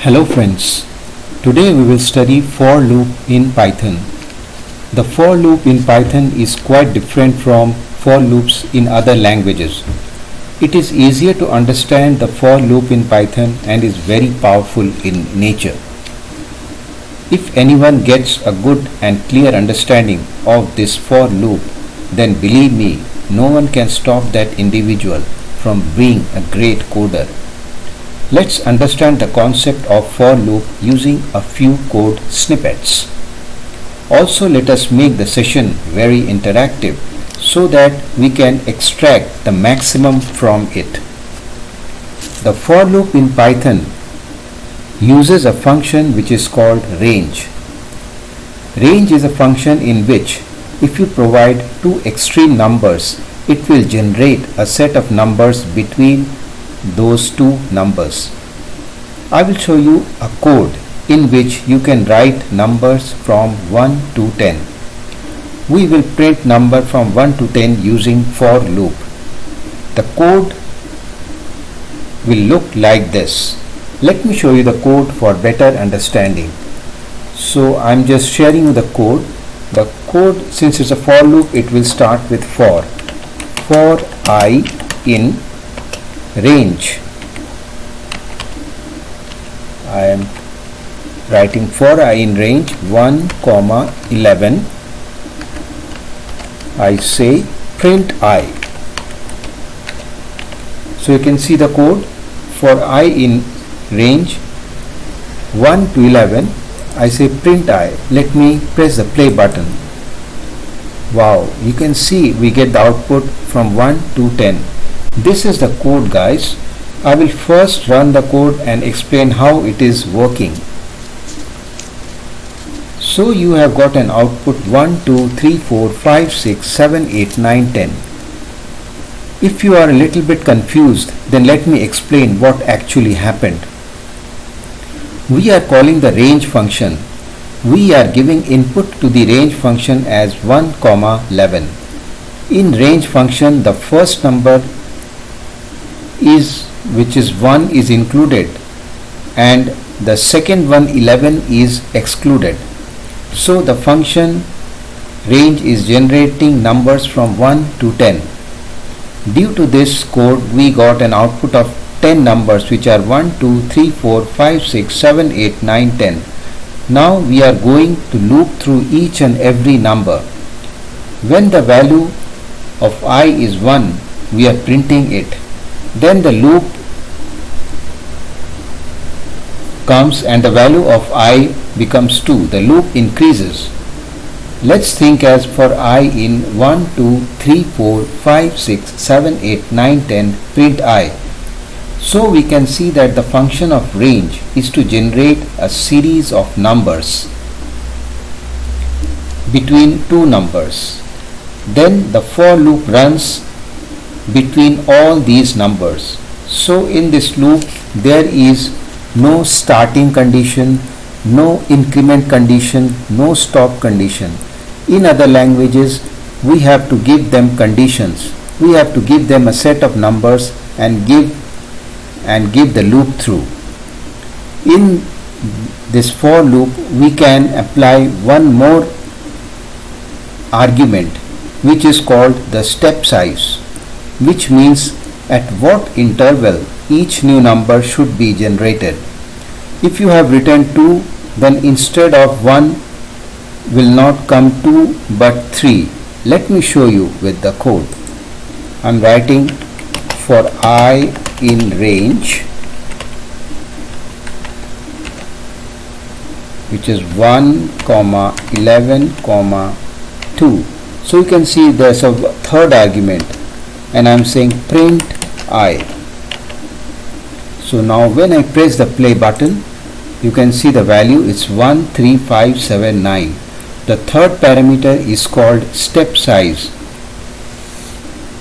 Hello friends, today we will study for loop in Python. The for loop in Python is quite different from for loops in other languages. It is easier to understand the for loop in Python and is very powerful in nature. If anyone gets a good and clear understanding of this for loop, then believe me, no one can stop that individual from being a great coder. Let's understand the concept of for loop using a few code snippets. Also, let us make the session very interactive so that we can extract the maximum from it. The for loop in Python uses a function which is called range. Range is a function in which if you provide two extreme numbers, it will generate a set of numbers between those two numbers. I will show you a code in which you can write numbers from 1 to 10. We will print number from 1 to 10 using for loop. The code will look like this. Let me show you the code for better understanding. So I am just sharing you the code. The code, since it's a for loop, it will start with for I in range. I am writing for I in range 1, 11. I say print I. So you can see the code for I in range 1 to 11. I say print I. Let me press the play button. Wow, you can see we get the output from 1 to 10. This is the code, guys. I will first run the code and explain how it is working. So you have got an output 1, 2, 3, 4, 5, 6, 7, 8, 9, 10. If you are a little bit confused, then let me explain what actually happened. We are calling the range function. We are giving input to the range function as 1, 11. In range function, the first number which is 1 is included and the second one 11 is excluded. So the function range is generating numbers from 1 to 10. Due to this code, we got an output of 10 numbers which are 1, 2, 3, 4, 5, 6, 7, 8, 9, 10. Now we are going to loop through each and every number. When the value of I is 1, we are printing it. Then the loop comes and the value of I becomes 2. The loop increases. Let's think as for I in 1, 2, 3, 4, 5, 6, 7, 8, 9, 10, print I. So we can see that the function of range is to generate a series of numbers between two numbers. Then the for loop runs between all these numbers. So in this loop there is no starting condition, no increment condition, no stop condition. In other languages, we have to give them conditions. We have to give them a set of numbers and give the loop through. In this for loop, we can apply one more argument which is called the step size, which means at what interval each new number should be generated. If you have written 2, then instead of 1 will not come 2 but 3. Let me show you with the code. I am writing for I in range, which is 1, 11, 2. So you can see there's a third argument and I am saying print I. So now when I press the play button, you can see the value is 13579. The third parameter is called step size,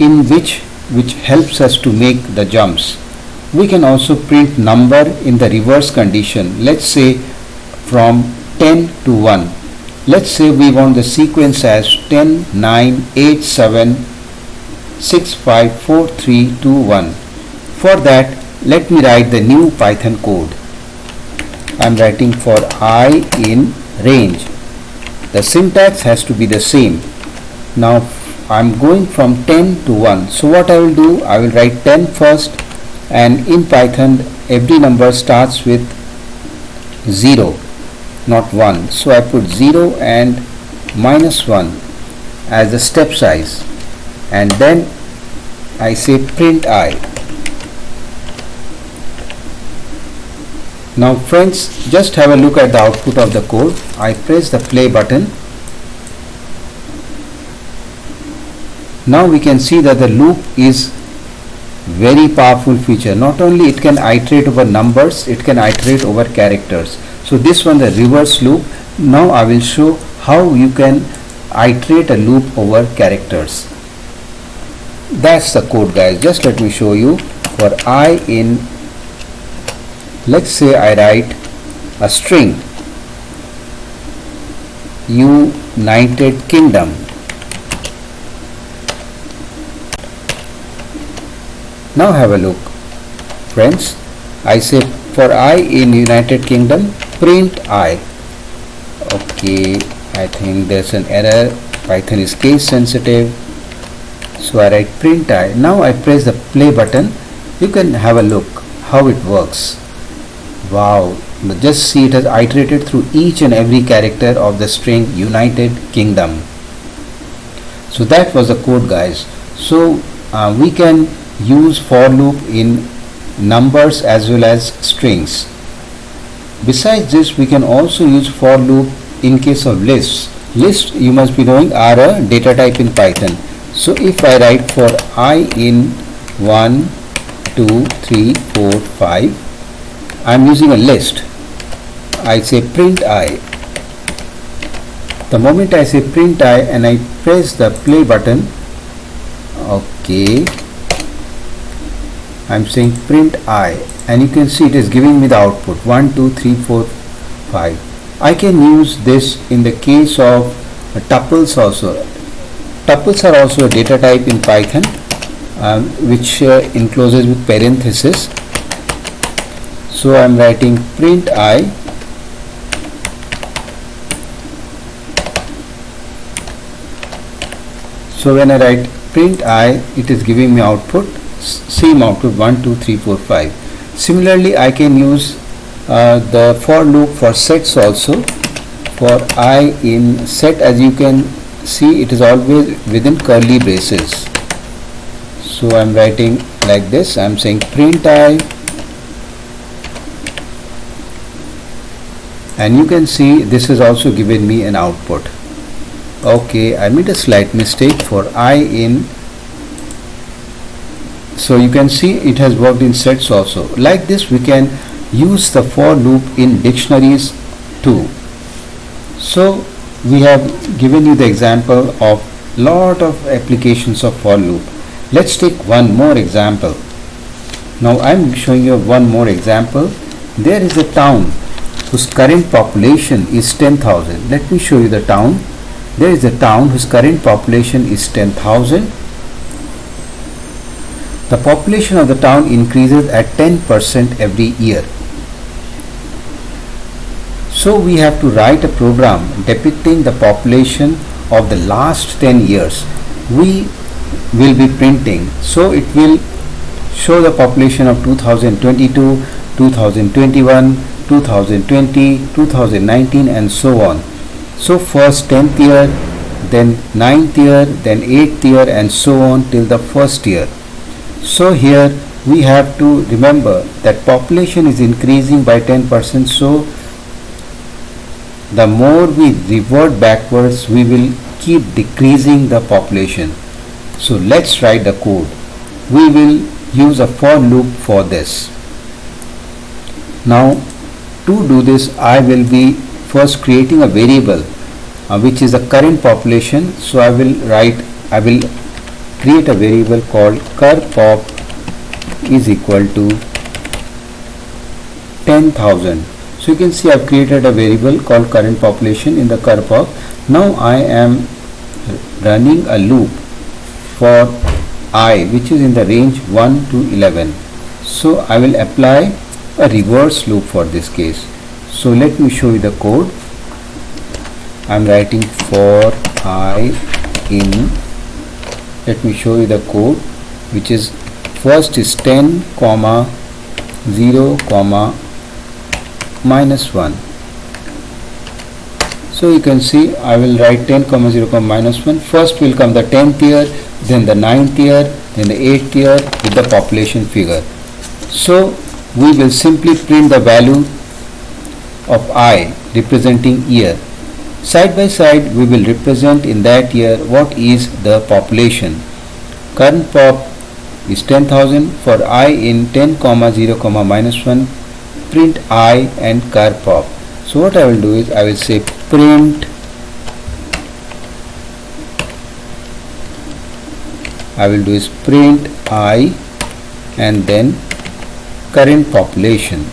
in which helps us to make the jumps. We can also print number in the reverse condition. Let's say from 10 to 1. Let's say we want the sequence as 10, 9, 8, 7, 6, 5, 4, 3, 2, 1. For that, let me write the new Python code. I'm writing for I in range. The syntax has to be the same. Now I'm going from 10 to 1. So what I will do, I will write 10 first, and in Python every number starts with 0, not 1. So I put 0 and -1 as the step size, and then I say print I. Now friends, just have a look at the output of the code. I press the play button. Now we can see that the loop is very powerful feature. Not only it can iterate over numbers, it can iterate over characters. So this one, the reverse loop. Now I will show how you can iterate a loop over characters. That's the code, guys. Just let me show you. For I in, let's say I write a string United Kingdom. Now have a look, friends. I say for I in United Kingdom, print I. Okay, I think there's an error. Python is case sensitive, so I write print I. Now I press the play button. You can have a look how it works. Wow, just see, it has iterated through each and every character of the string United Kingdom. So that was the code, guys. So we can use for loop in numbers as well as strings. Besides this, we can also use for loop in case of lists. Lists, you must be knowing, are a data type in Python. So if I write for I in 1, 2, 3, 4, 5, I'm using a list. I say print I. The moment I say print I and I press the play button, okay, I'm saying print I, and you can see it is giving me the output 1, 2, 3, 4, 5. I can use this in the case of tuples also. Tuples are also a data type in Python, which encloses with parenthesis. So I'm writing print I, so when I write print I, it is giving me output, same output 1, 2, 3, 4, 5. Similarly, I can use the for loop for sets also. For I in set, as you can see, it is always within curly braces. So I'm writing like this. I'm saying print I, and you can see this is also given me an output. Okay, I made a slight mistake for I in. So you can see it has worked in sets also. Like this, we can use the for loop in dictionaries too. So we have given you the example of lot of applications of for loop. Let's take one more example. Now I'm showing you one more example. There is a town whose current population is 10,000. Let me show you the town. There is a town whose current population is 10,000. The population of the town increases at 10% every year. So we have to write a program depicting the population of the last 10 years. We will be printing. So it will show the population of 2022, 2021, 2020, 2019 and so on. So first 10th year, then 9th year, then 8th year and so on till the first year. So here we have to remember that population is increasing by 10%. So the more we revert backwards, we will keep decreasing the population. So let's write the code. We will use a for loop for this. Now to do this, I will be first creating a variable which is the current population. So I will create a variable called curpop is equal to 10,000. So you can see I've created a variable called current population in the curpop. Now I am running a loop for I, which is in the range 1 to 11. So I will apply a reverse loop for this case. So let me show you the code. I'm writing for I in. Let me show you the code, which is first is 10 comma 0 comma minus 1. So you can see I will write 10 comma 0 comma minus 1. First will come the 10th year, then the 9th year, then the 8th year with the population figure. So we will simply print the value of I representing year. Side by side we will represent in that year what is the population. Current pop is 10,000. For I in 10 comma 0 comma minus 1, print I and car pop. So what I will do is I will say print I and then current population.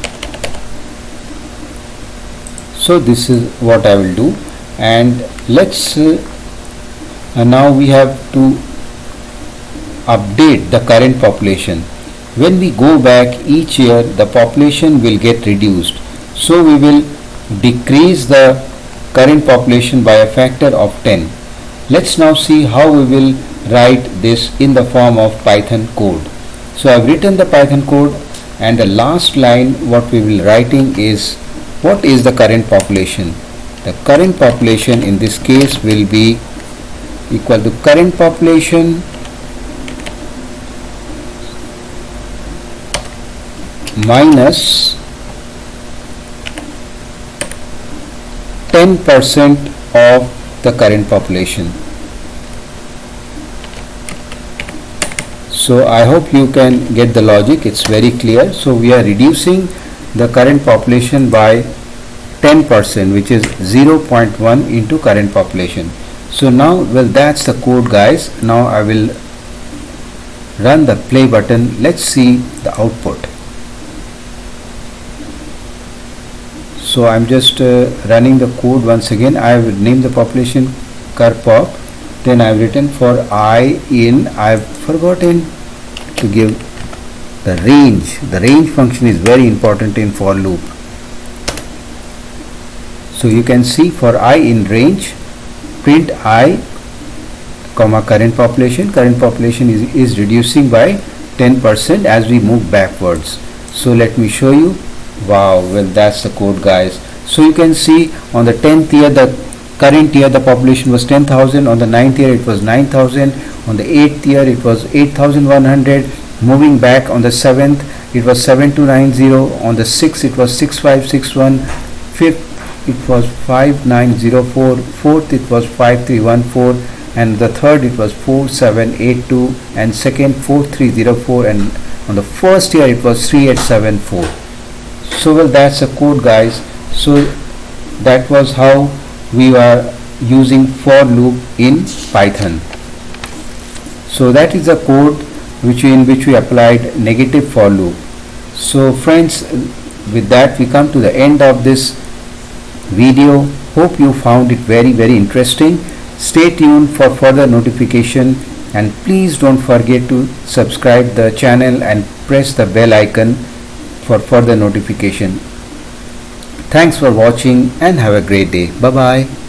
So this is what I will do, and let's now we have to update the current population. When we go back each year, the population will get reduced, so we will decrease the current population by a factor of 10. Let's now see how we will write this in the form of Python code. So I have written the Python code, and the last line what we will writing is what is the current population. The current population in this case will be equal to current population minus 10% of the current population. So I hope you can get the logic. It's very clear. So we are reducing the current population by 10%, which is 0.1 into current population. So now, well, that's the code, guys. Now I will run the play button. Let's see the output. So I'm just running the code once again. I have named the population curpop. Then I've written for I in. I've forgotten to give the range. The range function is very important in for loop. So you can see for I in range, print I comma current population. Current population is reducing by 10% as we move backwards. So let me show you. Wow, well, that's the code, guys. So you can see on the 10th year, the current year, the population was 10,000. On the 9th year it was 9,000. On the 8th year it was 8,100. Moving back on the 7th it was 7290. On the 6th it was 6561. 5th it was 5904. 4th it was 5314, and the 3rd it was 4782, and 2nd 4304, and on the 1st year it was 3874. So well, that's a code, guys. So that was how we are using for loop in Python. So that is the code in which we applied negative for loop. So friends, with that we come to the end of this video. Hope you found it very interesting. Stay tuned for further notification, and please don't forget to subscribe the channel and press the bell icon for further notification. Thanks for watching and have a great day. Bye bye.